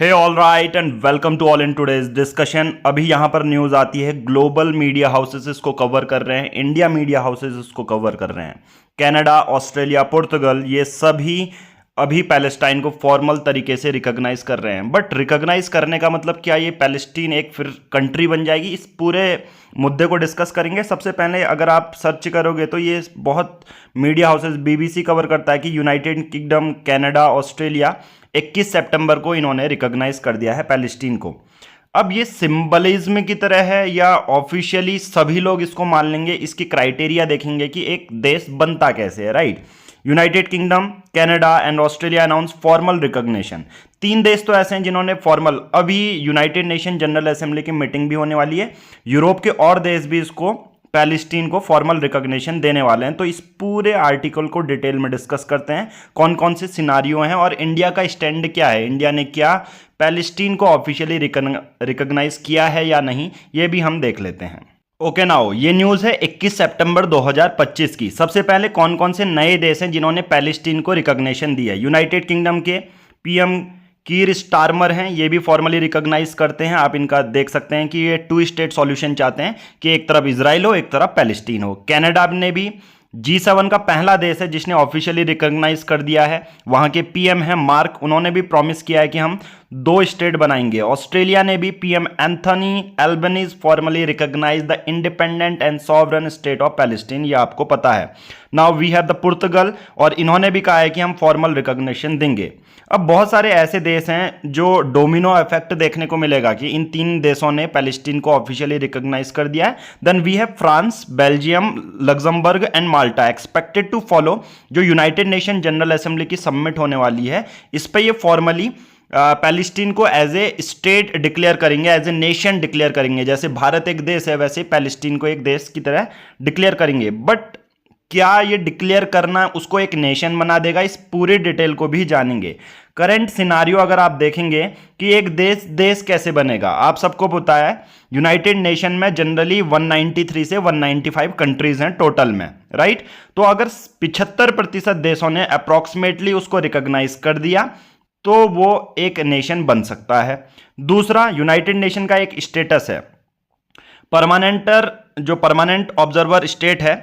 Hey all right and welcome to all in today's discussion. अभी यहाँ पर news आती है, ग्लोबल मीडिया हाउसेस इसको कवर कर रहे हैं, इंडिया मीडिया हाउसेस इसको कवर कर रहे हैं। कनाडा, ऑस्ट्रेलिया, पुर्तगाल ये सभी अभी पैलेस्टाइन को फॉर्मल तरीके से रिकॉग्नाइज कर रहे हैं। बट रिकॉग्नाइज करने का मतलब क्या ये पैलेस्टीन एक फिर कंट्री बन जाएगी? इस पूरे मुद्दे को डिस्कस करेंगे। सबसे पहले अगर आप सर्च करोगे तो ये बहुत मीडिया हाउसेस, बीबीसी कवर करता है कि यूनाइटेड किंगडम, कनाडा, ऑस्ट्रेलिया 21 सितंबर को इन्होंने रिकॉग्नाइज कर दिया है पैलेस्टीन को। अब ये सिंबलिज्म की तरह है या ऑफिशियली सभी लोग इसको मान लेंगे, इसकी क्राइटेरिया देखेंगे कि एक देश बनता कैसे है, right. United kingdom, Canada and Australia announce formal recognition. 3 देश तो ऐसे हैं जिन्होंने फॉर्मल, अभी यूनाइटेड नेशन जनरल असेंबली की मीटिंग भी होने वाली है, यूरोप के और देश भी इसको पैलेस्टीन को फॉर्मल रिकॉग्निशन देने वाले हैं। तो इस पूरे आर्टिकल को डिटेल में डिस्कस करते हैं, कौन कौन से सिनारियो हैं और इंडिया का स्टैंड क्या है, इंडिया ने क्या पैलेस्टीन को ऑफिशियली रिकॉग्नाइज किया है या नहीं, ये भी हम देख लेते हैं। ओके नाउ, ये न्यूज़ है 21 सितंबर 2025 की। सबसे पहले कौन कौन से नए देश हैं जिन्होंने पैलेस्टीन को रिकॉग्निशन दिया है। यूनाइटेड किंगडम के पीएम कीर स्टारमर हैं, ये भी फॉर्मली रिकॉग्नाइज करते हैं। आप इनका देख सकते हैं कि ये 2 स्टेट सॉल्यूशन चाहते हैं कि एक तरफ इजराइल हो, एक तरफ पैलेस्टीन हो। कनाडा ने भी G7 का पहला देश है जिसने ऑफिशियली रिकॉग्नाइज कर दिया है। वहां के पीएम हैं मार्क, उन्होंने भी प्रॉमिस किया है कि हम 2 स्टेट बनाएंगे। ऑस्ट्रेलिया ने भी PM Anthony Albanese formally recognise the independent and sovereign state of Palestine, ये आपको पता है। Now we have the Portugal, और इन्होंने भी कहा है कि हम फॉर्मल रिकॉग्निशन देंगे। अब बहुत सारे ऐसे देश हैं जो डोमिनो इफेक्ट देखने को मिलेगा कि इन 3 देशों ने पैलेस्टीन को ऑफिशियली रिकॉग्नाइज कर दिया है। Then we have France, Belgium, Luxembourg and Malta expected to follow. जो यूनाइटेड नेशन जनरल असेंबली की सबमिट होने वाली है, इस पर ये फॉर्मली पैलेस्टीन को एज ए स्टेट डिक्लेयर करेंगे, एज ए नेशन डिक्लेयर करेंगे। जैसे भारत एक देश है, वैसे पैलेस्टीन को एक देश की तरह डिक्लेयर करेंगे। बट क्या ये डिक्लेयर करना उसको एक नेशन बना देगा, इस पूरी डिटेल को भी जानेंगे। करंट सिनारियो अगर आप देखेंगे कि एक देश कैसे बनेगा, आप सबको पता है यूनाइटेड नेशन में जनरली 193 से 195 कंट्रीज हैं टोटल में, राइट। तो अगर 75% देशों ने अप्रॉक्सीमेटली उसको रिकॉग्नाइज कर दिया तो वो एक नेशन बन सकता है। दूसरा, यूनाइटेड नेशन का एक स्टेटस है जो परमानेंट ऑब्जर्वर स्टेट है।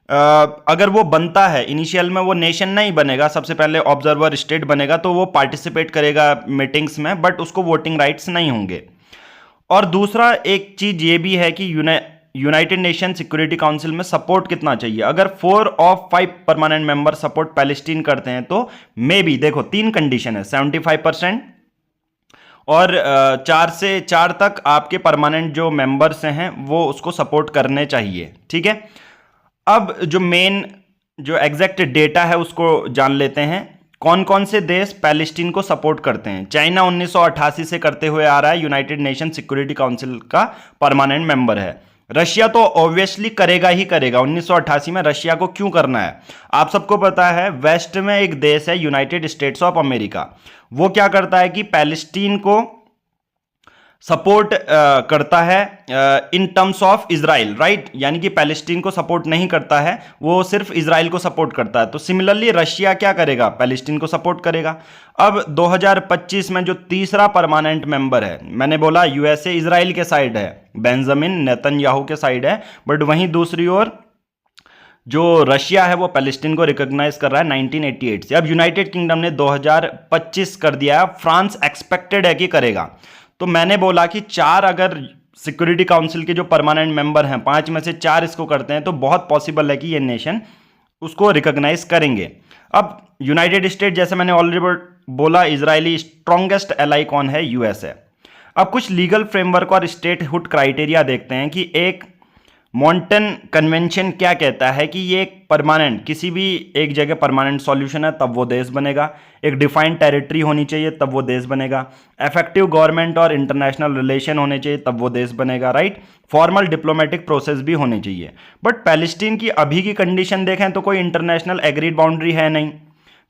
अगर वो बनता है, इनिशियल में वो नेशन नहीं बनेगा, सबसे पहले ऑब्जर्वर स्टेट बनेगा, तो वो पार्टिसिपेट करेगा मीटिंग्स में, बट उसको वोटिंग राइट्स नहीं होंगे। और दूसरा एक चीज ये भी है कि यूनाइटेड नेशन सिक्योरिटी काउंसिल में सपोर्ट कितना चाहिए। अगर 4 of 5 permanent member support Palestine करते हैं तो मे बी, देखो 3 कंडीशन है, 75% और 4 से 4 तक आपके परमानेंट जो मेंबर्स हैं वो उसको सपोर्ट करने चाहिए, ठीक है। अब जो एग्जैक्ट डेटा है उसको जान लेते हैं, कौन कौन से देश पैलेस्टीन को सपोर्ट करते हैं। चाइना 1988 से करते हुए आ रहा है, यूनाइटेड नेशन सिक्योरिटी काउंसिल का परमानेंट मेंबर है। रशिया तो ऑब्वियसली करेगा ही करेगा, 1988 में रशिया को क्यों करना है, आप सबको पता है। वेस्ट में एक देश है यूनाइटेड स्टेट्स ऑफ अमेरिका, वो क्या करता है कि पैलेस्टीन को सपोर्ट करता है in terms of Israel, right. यानी कि पैलेस्टीन को सपोर्ट नहीं करता है, वो सिर्फ इजराइल को सपोर्ट करता है। तो सिमिलरली रशिया क्या करेगा, पैलेस्टीन को सपोर्ट करेगा। अब 2025 में जो तीसरा परमानेंट मेंबर है, मैंने बोला यूएसए इजराइल के साइड है, बेंजामिन नेतन्याहू के साइड है, बट वहीं दूसरी ओर जो रशिया है वो पैलेस्टीन को रिकॉग्नाइज कर रहा है 1988 से। अब यूनाइटेड किंगडम ने 2025 कर दिया है, फ्रांस एक्सपेक्टेड है कि करेगा। तो मैंने बोला कि 4 अगर सिक्योरिटी काउंसिल के जो परमानेंट मेंबर हैं, 5 में से 4 इसको करते हैं तो बहुत पॉसिबल है कि ये नेशन उसको रिकॉग्नाइज करेंगे। अब यूनाइटेड स्टेट, जैसे मैंने ऑलरेडी बोला, इजरायली स्ट्रॉन्गेस्ट एलाई कौन है, यूएसए। अब कुछ लीगल फ्रेमवर्क और स्टेटहुड क्राइटेरिया देखते हैं कि एक मॉन्टन कन्वेंशन क्या कहता है कि ये एक परमानेंट, किसी भी एक जगह परमानेंट सॉल्यूशन है तब वो देश बनेगा। एक डिफाइंड टेरिटरी होनी चाहिए तब वो देश बनेगा। इफेक्टिव गवर्नमेंट और इंटरनेशनल रिलेशन होने चाहिए तब वो देश बनेगा, राइट। फॉर्मल डिप्लोमेटिक प्रोसेस भी होनी चाहिए। बट पैलेस्टीन की अभी की कंडीशन देखें तो कोई इंटरनेशनल एग्रीड बाउंड्री है नहीं,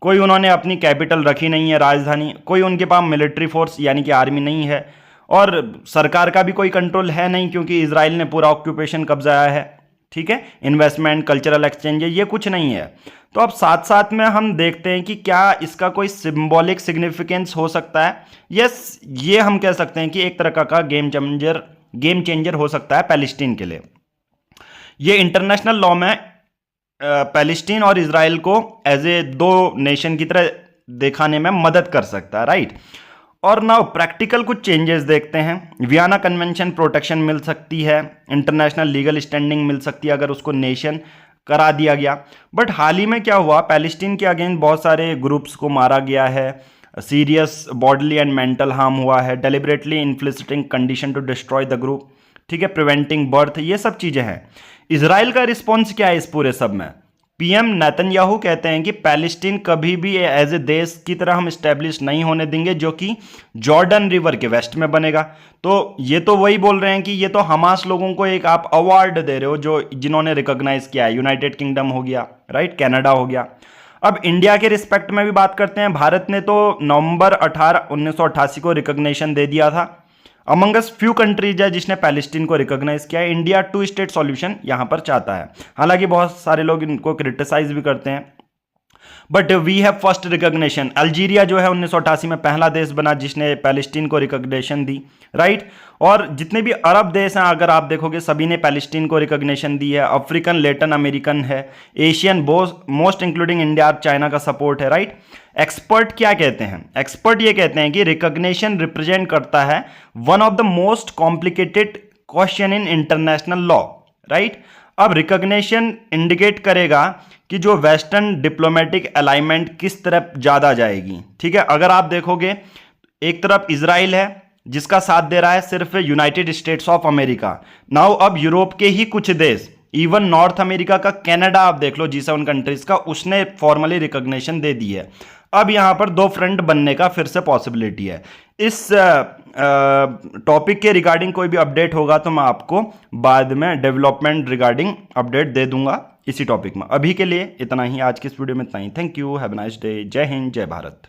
कोई उन्होंने अपनी कैपिटल रखी नहीं है, राजधानी, कोई उनके पास मिलिट्री फोर्स यानी कि आर्मी नहीं है, और सरकार का भी कोई कंट्रोल है नहीं क्योंकि इजराइल ने पूरा ऑक्यूपेशन कब्जाया है। ठीक है, इन्वेस्टमेंट, कल्चरल एक्सचेंज, ये कुछ नहीं है। तो अब साथ साथ में हम देखते हैं कि क्या इसका कोई सिंबॉलिक सिग्निफिकेंस हो सकता है। यस, ये हम कह सकते हैं कि एक तरह का गेम चेंजर हो सकता है पैलेस्टीन के लिए। ये इंटरनेशनल लॉ में पैलेस्टीन और इजराइल को एज ए दो नेशन की तरह दिखाने में मदद कर सकता है, राइट। और नाउ प्रैक्टिकल कुछ चेंजेस देखते हैं। वियना कन्वेंशन प्रोटेक्शन मिल सकती है, इंटरनेशनल लीगल स्टैंडिंग मिल सकती है अगर उसको नेशन करा दिया गया। बट हाल ही में क्या हुआ, पैलेस्टीन के अगेंस्ट बहुत सारे ग्रुप्स को मारा गया है, serious bodily and mental harm हुआ है, deliberately inflicting condition to destroy the group, ठीक है, प्रिवेंटिंग बर्थ, ये सब चीजें हैं। इजराइल का रिस्पॉन्स क्या है इस पूरे सब में? पीएम नेतन्याहू कहते हैं कि पैलेस्टीन कभी भी एज ए देश की तरह हम स्टैब्लिश नहीं होने देंगे जो कि जॉर्डन रिवर के वेस्ट में बनेगा। तो ये तो वही बोल रहे हैं कि ये तो हमास लोगों को एक आप अवार्ड दे रहे हो जो जिन्होंने रिकॉग्नाइज किया है। यूनाइटेड किंगडम हो गया, राइट, कनाडा हो गया। अब इंडिया के रिस्पेक्ट में भी बात करते हैं। भारत ने तो नवंबर 18, 1988 को रिकॉग्निशन दे दिया था। अमंगस फ्यू कंट्रीज है जिसने पैलेस्टीन को रिकॉग्नाइज किया है। इंडिया 2 स्टेट सॉल्यूशन यहां पर चाहता है। हालांकि बहुत सारे लोग इनको क्रिटिसाइज भी करते हैं, but we have first recognition. Algeria जो है 1988 में पहला देश बना जिसने पैलेस्टीन को रिकॉग्निशन दी, राइट। और जितने भी अरब देश हैं अगर आप देखोगे सभी ने पैलेस्टीन को रिकॉग्निशन दी है। अफ्रीकन, लेटिन अमेरिकन है, एशियन, मोस्ट इंक्लूडिंग इंडिया और चाइना का सपोर्ट है, राइट। एक्सपर्ट क्या कहते हैं? एक्सपर्ट ये कहते हैं कि रिकॉग्निशन रिप्रेजेंट करता है one of the most complicated question in international law, right. अब रिकॉग्निशन इंडिकेट करेगा कि जो वेस्टर्न डिप्लोमेटिक अलाइनमेंट किस तरफ ज्यादा जाएगी, ठीक है। अगर आप देखोगे एक तरफ इजराइल है जिसका साथ दे रहा है सिर्फ United states of America. Now अब यूरोप के ही कुछ देश, इवन नॉर्थ अमेरिका का कनाडा आप देख लो, G7 कंट्रीज का, उसने फॉर्मली रिकॉग्निशन दे दी है। अब यहां पर दो फ्रंट बनने का फिर से पॉसिबिलिटी है। इस टॉपिक के रिगार्डिंग कोई भी अपडेट होगा तो मैं आपको बाद में डेवलपमेंट रिगार्डिंग अपडेट दे दूंगा इसी टॉपिक में। अभी के लिए इतना ही, आज की इस वीडियो में इतना ही। Thank you, have a nice day, जय हिंद, जय भारत।